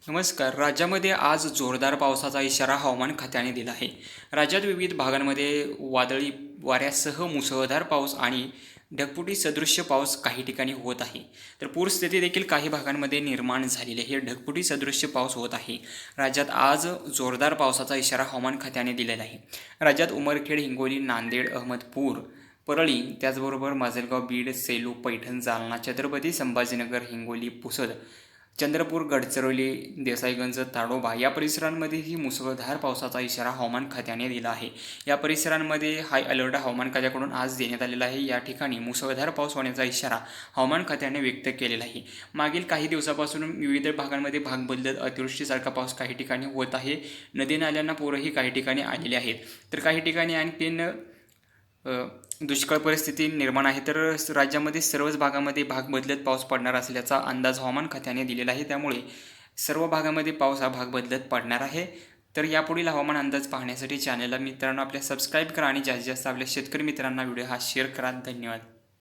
नमस्कार. राज्यामध्ये आज जोरदार पावसाचा इशारा हवामान खात्याने दिला आहे. राज्यात विविध भागांमध्ये वादळी वाऱ्यासह मुसळधार पाऊस आणि ढगफुटी सदृश्य पाऊस काही ठिकाणी होत आहे. तर पूरस्थिती देखील काही भागांमध्ये निर्माण झालेली आहे. ढगफुटी सदृश्य पाऊस होत आहे. राज्यात आज जोरदार पावसाचा इशारा हवामान खात्याने दिलेला आहे. राज्यात उमरखेड, हिंगोली, नांदेड, अहमदपूर, परळी, त्याचबरोबर माजलगाव, बीड, सेलू, पैठण, जालना, छत्रपती संभाजीनगर, हिंगोली, पुसद, चंद्रपूर, गडचिरोली, देसाईगंज, ताडोबा या परिसरांमध्येही मुसळधार पावसाचा इशारा हवामान खात्याने दिला आहे. या परिसरांमध्ये हाय अलर्ट हवामान खात्याकडून आज देण्यात आलेला आहे. या ठिकाणी मुसळधार पाऊस होण्याचा इशारा हवामान खात्याने व्यक्त केलेला आहे. मागील काही दिवसापासून विविध भागांमध्ये भाग बदलत अतिवृष्टीसारखा पाऊस काही ठिकाणी होत आहे. नदी नाल्यांना पूरही काही ठिकाणी आलेले आहेत. तर काही ठिकाणी आणखीन दुष्काळ परिस्थिती निर्माण आहे. तर राज्यामध्ये सर्वच भागामध्ये भाग बदलत पाऊस पडणार असल्याचा अंदाज हवामान खात्याने दिलेला आहे. त्यामुळे सर्व भागामध्ये पाऊस हा भाग बदलत पडणार आहे. तर यापुढील हवामान अंदाज पाहण्यासाठी चॅनलला मित्रांनो आपल्या सबस्क्राईब करा आणि जास्तीत जास्त आपल्या शेतकरी मित्रांना व्हिडिओ हा शेअर करा. धन्यवाद.